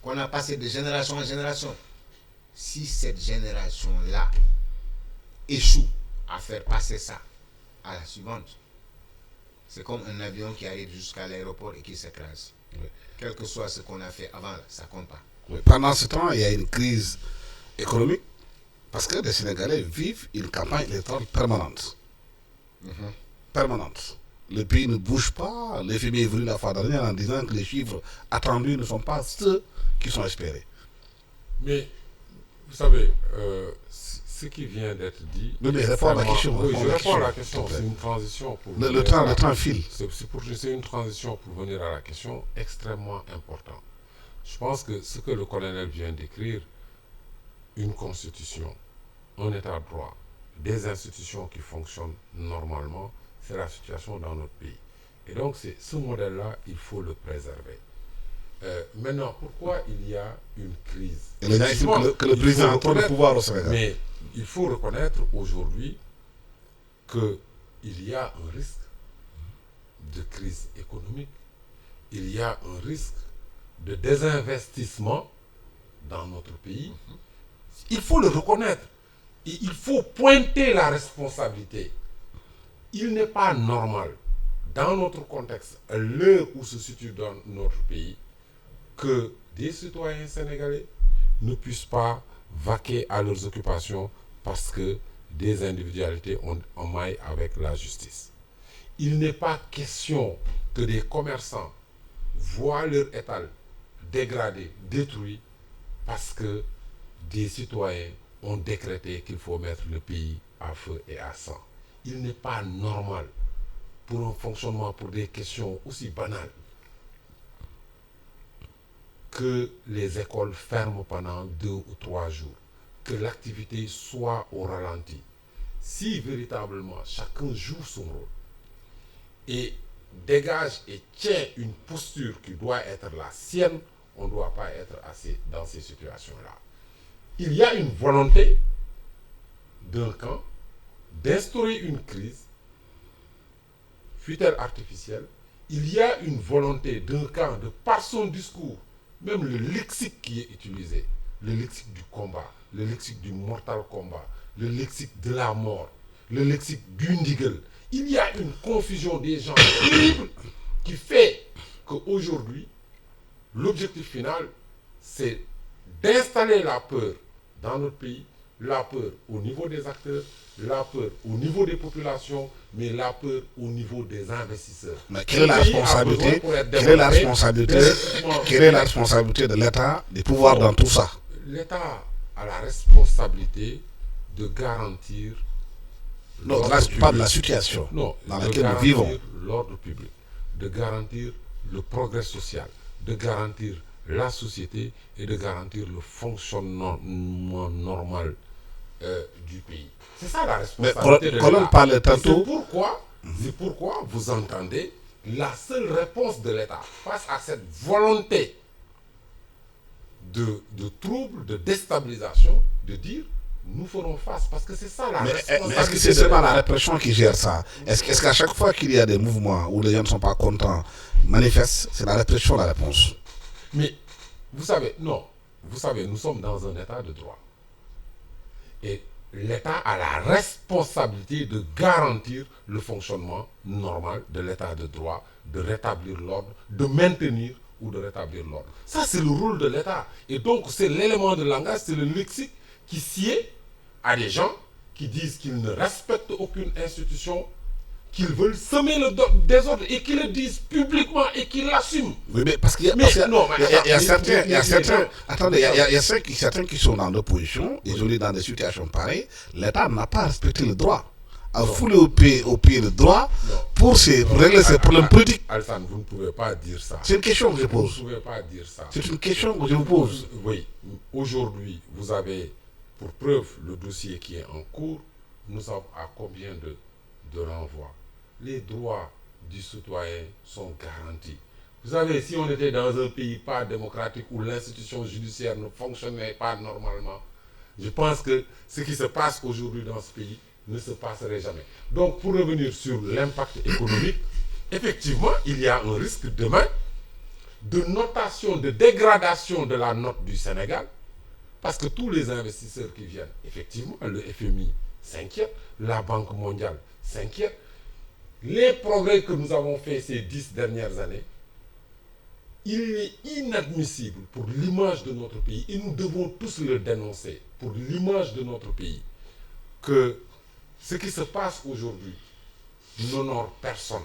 qu'on a passé de génération en génération, si cette génération-là échoue à faire passer ça à la suivante, c'est comme un avion qui arrive jusqu'à l'aéroport et qui s'écrase. Oui. Quel que soit ce qu'on a fait avant, ça compte pas. Oui. Pendant ce temps, il y a une crise économique parce que les Sénégalais vivent une campagne électorale permanente. Permanente. Le pays ne bouge pas. Le FMI est venu la fois dernière en disant que les chiffres attendus ne sont pas ceux qui sont espérés. Mais, vous savez, ce qui vient d'être dit... Mais réponds à la question. Oui, je réponds à la question. C'est une transition pour... Le temps file. C'est une transition pour venir à la question extrêmement importante. Je pense que ce que le colonel vient d'écrire, une constitution, un état de droit, des institutions qui fonctionnent normalement, c'est la situation dans notre pays. Et donc, c'est ce modèle-là, il faut le préserver. Maintenant, pourquoi il y a une crise? Et que le président a trop de pouvoir au Sénégal. Mais il faut reconnaître aujourd'hui qu'il y a un risque de crise économique, il y a un risque de désinvestissement dans notre pays. Il faut le reconnaître. Et il faut pointer la responsabilité. Il n'est pas normal, dans notre contexte, à l'heure où se situe dans notre pays, que des citoyens sénégalais ne puissent pas vaquer à leurs occupations parce que des individualités ont maille avec la justice. Il n'est pas question que des commerçants voient leur étal dégradé, détruit, parce que des citoyens ont décrété qu'il faut mettre le pays à feu et à sang. Il n'est pas normal pour un fonctionnement, pour des questions aussi banales, que les écoles ferment pendant 2 ou 3 jours, que l'activité soit au ralenti. Si véritablement chacun joue son rôle et dégage et tient une posture qui doit être la sienne, on ne doit pas être dans ces situations-là. Il y a une volonté d'un camp d'instaurer une crise, fut-elle artificielle. Il y a une volonté d'un camp de, par son discours, même le lexique qui est utilisé, le lexique du combat, le lexique du mortal combat, le lexique de la mort, le lexique du ndigel. Il y a une confusion des gens terrible qui fait qu'aujourd'hui, l'objectif final, c'est d'installer la peur dans notre pays, la peur au niveau des acteurs, la peur au niveau des populations, mais la peur au niveau des investisseurs. Mais quelle est la responsabilité, de l'État, des pouvoirs dans tout ça? L'État a la responsabilité de garantir... Non, là, je parle de la situation dans laquelle nous vivons. L'ordre public, de garantir le progrès social, de garantir la société et de garantir le fonctionnement normal du pays. C'est ça la responsabilité de l'État. C'est pourquoi vous entendez la seule réponse de l'État face à cette volonté de trouble, de déstabilisation, de dire nous ferons face, parce que c'est ça la responsabilité. Mais est-ce que c'est seulement la répression qui gère ça? Est-ce qu'à chaque fois qu'il y a des mouvements où les gens ne sont pas contents, manifestent, c'est la répression la réponse? Mais vous savez, non. Vous savez, nous sommes dans un état de droit. Et l'État a la responsabilité de garantir le fonctionnement normal de l'état de droit, de rétablir l'ordre, de maintenir ou de rétablir l'ordre. Ça, c'est le rôle de l'État. Et donc, c'est l'élément de langage, c'est le lexique qui sied à des gens qui disent qu'ils ne respectent aucune institution, qu'ils veulent semer le désordre et qu'ils le disent publiquement et qu'ils l'assument. Oui, mais parce qu'il y a, certains qui sont dans l'opposition, ils ont dit dans des situations pareilles, l'État n'a pas respecté le droit. à fouler au pied le droit pour régler ses problèmes politiques. Alsan, vous ne pouvez pas dire ça. C'est une question que je Vous ne pose. pouvez pas dire ça. C'est une question que je vous pose. Oui, aujourd'hui, vous avez pour preuve le dossier qui est en cours. Nous sommes à combien de renvois? Les droits du citoyen sont garantis. Vous savez, si on était dans un pays pas démocratique où l'institution judiciaire ne fonctionnait pas normalement, je pense que ce qui se passe aujourd'hui dans ce pays ne se passerait jamais. Donc, pour revenir sur l'impact économique, effectivement, il y a un risque demain de notation, de dégradation de la note du Sénégal, parce que tous les investisseurs qui viennent, effectivement, le FMI s'inquiète, la Banque mondiale s'inquiète. Les progrès que nous avons faits ces 10 dernières années, il est inadmissible pour l'image de notre pays, et nous devons tous le dénoncer, pour l'image de notre pays, que ce qui se passe aujourd'hui n'honore personne,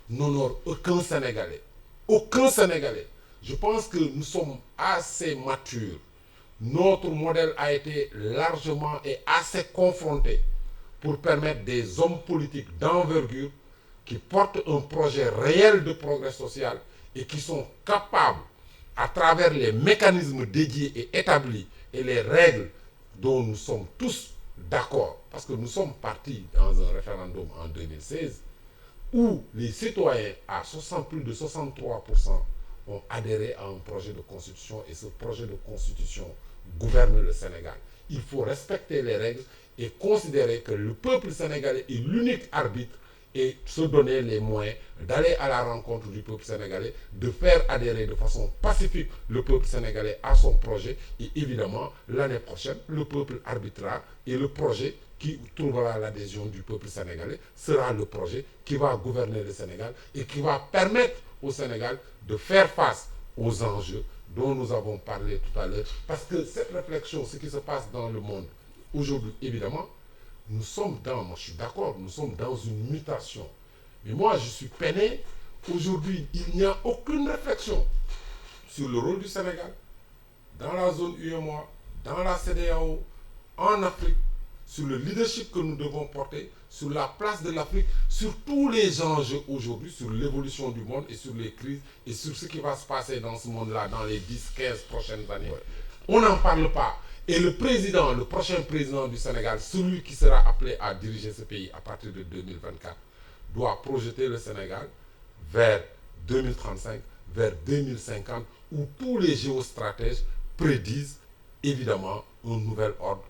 n'honore aucun Sénégalais. Aucun Sénégalais. Je pense que nous sommes assez matures. Notre modèle a été largement et assez confronté pour permettre des hommes politiques d'envergure qui portent un projet réel de progrès social et qui sont capables, à travers les mécanismes dédiés et établis et les règles dont nous sommes tous d'accord, parce que nous sommes partis dans un référendum en 2016 où les citoyens à plus de 63% ont adhéré à un projet de constitution et ce projet de constitution gouverne le Sénégal. Il faut respecter les règles et considérer que le peuple sénégalais est l'unique arbitre et se donner les moyens d'aller à la rencontre du peuple sénégalais, de faire adhérer de façon pacifique le peuple sénégalais à son projet et évidemment l'année prochaine le peuple arbitrera et le projet qui trouvera l'adhésion du peuple sénégalais sera le projet qui va gouverner le Sénégal et qui va permettre au Sénégal de faire face aux enjeux dont nous avons parlé tout à l'heure. Parce que cette réflexion, ce qui se passe dans le monde aujourd'hui, évidemment, nous sommes moi je suis d'accord, nous sommes dans une mutation. Mais moi, je suis peiné. Aujourd'hui, il n'y a aucune réflexion sur le rôle du Sénégal dans la zone UEMOA, dans la CEDEAO, en Afrique, sur le leadership que nous devons porter, sur la place de l'Afrique, sur tous les enjeux aujourd'hui, sur l'évolution du monde et sur les crises et sur ce qui va se passer dans ce monde-là dans les 10-15 prochaines années. Ouais. On n'en parle pas. Et le prochain président du Sénégal, celui qui sera appelé à diriger ce pays à partir de 2024, doit projeter le Sénégal vers 2035, vers 2050, où tous les géostratèges prédisent évidemment un nouvel ordre.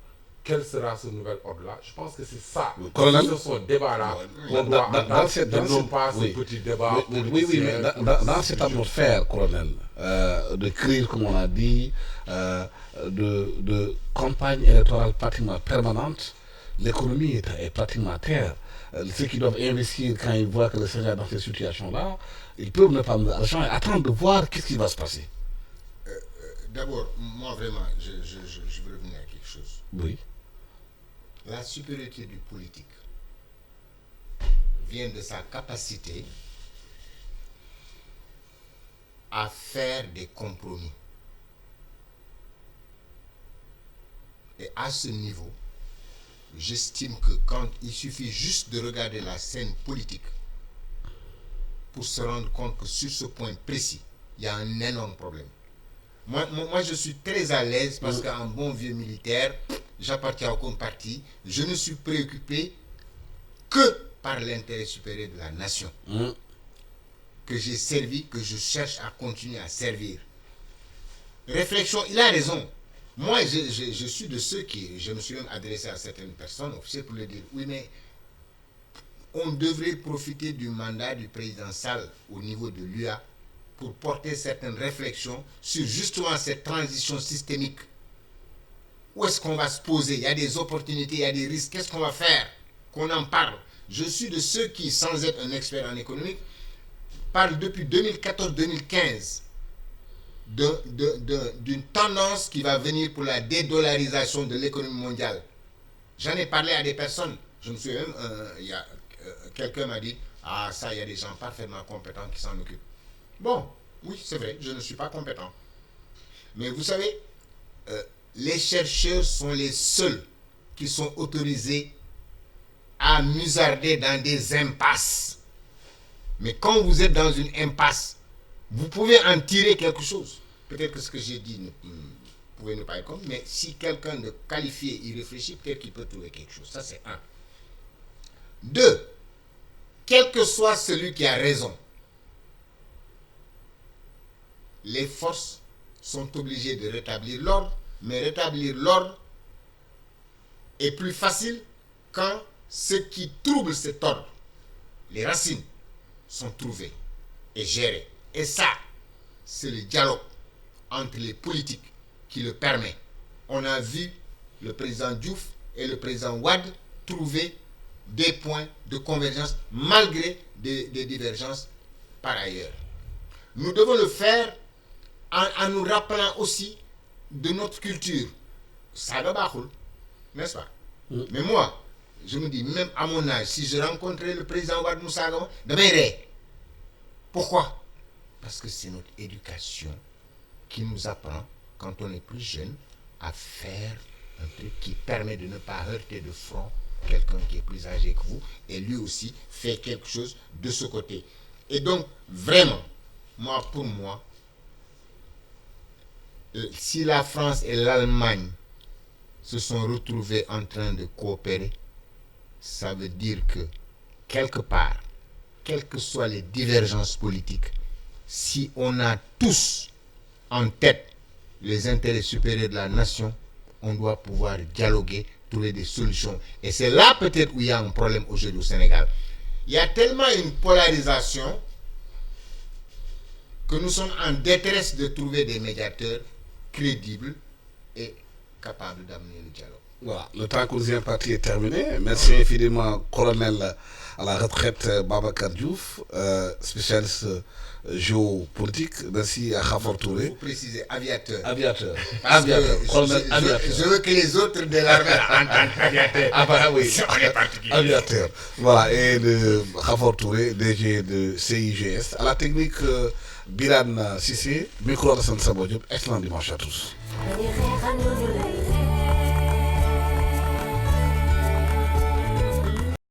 Quel sera ce nouvel ordre-là? Je pense que c'est ça. Colonel, c'est ce débat-là qu'on doit entendre, et non pas ce petit débat. Mais dans cette atmosphère, colonel, de crise, comme on a dit, de campagne électorale pratiquement permanente, l'économie est pratiquement à terre. Ceux qui doivent investir quand ils voient que le Sénégal est dans cette situation-là, ils peuvent ne pas mettre l'argent et attendre de voir qu'est-ce qui va se passer. D'abord, moi vraiment, je veux revenir à quelque chose. Oui. La supériorité du politique vient de sa capacité à faire des compromis. Et à ce niveau, j'estime que quand il suffit juste de regarder la scène politique pour se rendre compte que sur ce point précis, il y a un énorme problème. Moi, je suis très à l'aise parce qu'en bon vieux militaire, j'appartiens à aucun parti. Je ne suis préoccupé que par l'intérêt supérieur de la nation. Que j'ai servi, que je cherche à continuer à servir. Réflexion, il a raison. Moi, je suis de ceux qui... Je me suis même adressé à certaines personnes, officiers, pour leur dire, oui, mais on devrait profiter du mandat du président Sall au niveau de l'UA pour porter certaines réflexions sur justement cette transition systémique. Où est-ce qu'on va se poser? Il y a des opportunités, il y a des risques. Qu'est-ce qu'on va faire? Qu'on en parle. Je suis de ceux qui, sans être un expert en économie, parlent depuis 2014-2015 d'une tendance qui va venir pour la dédollarisation de l'économie mondiale. J'en ai parlé à des personnes. Je me souviens même, quelqu'un m'a dit, ah ça, il y a des gens parfaitement compétents qui s'en occupent. Bon, oui, c'est vrai, je ne suis pas compétent. Mais vous savez, les chercheurs sont les seuls qui sont autorisés à musarder dans des impasses. Mais quand vous êtes dans une impasse, vous pouvez en tirer quelque chose. Peut-être que ce que j'ai dit pouvez ne pas être comme, mais si quelqu'un de qualifié y réfléchit, peut-être qu'il peut trouver quelque chose. Ça, c'est un. Deux, quel que soit celui qui a raison, les forces sont obligées de rétablir l'ordre, mais rétablir l'ordre est plus facile quand ce qui trouble cet ordre, les racines, sont trouvées et gérées. Et ça, c'est le dialogue entre les politiques qui le permet. On a vu le président Diouf et le président Wade trouver des points de convergence malgré des divergences par ailleurs. Nous devons le faire en nous rappelant aussi de notre culture. Ça doit être, n'est-ce pas? Mais moi, je me dis, même à mon âge, si je rencontrais le président Wade Moussa Gama, demain, pourquoi? Parce que c'est notre éducation qui nous apprend, quand on est plus jeune, à faire un truc qui permet de ne pas heurter de front quelqu'un qui est plus âgé que vous, et lui aussi fait quelque chose de ce côté. Et donc, vraiment, pour moi, si la France et l'Allemagne se sont retrouvés en train de coopérer, ça veut dire que, quelque part, quelles que soient les divergences politiques, si on a tous en tête les intérêts supérieurs de la nation, on doit pouvoir dialoguer, trouver des solutions. Et c'est là peut-être où il y a un problème aujourd'hui au Sénégal. Il y a tellement une polarisation que nous sommes en détresse de trouver des médiateurs crédibles et capables d'amener le dialogue. Voilà, le temps que nous y imparti est terminé. Merci infiniment, colonel à la retraite Babacar Diouf, spécialiste géopolitique. Merci à Khafor Touré. Vous précisez aviateur. Aviateur. Je veux que les autres de l'armée entendent aviateur. Ah bah oui, on est particulier. Aviateur. Voilà, et de Khafor Touré, DG de CIGS. À la technique, Biran Sissé, micro de Sansabo Diop. Excellent dimanche à tous.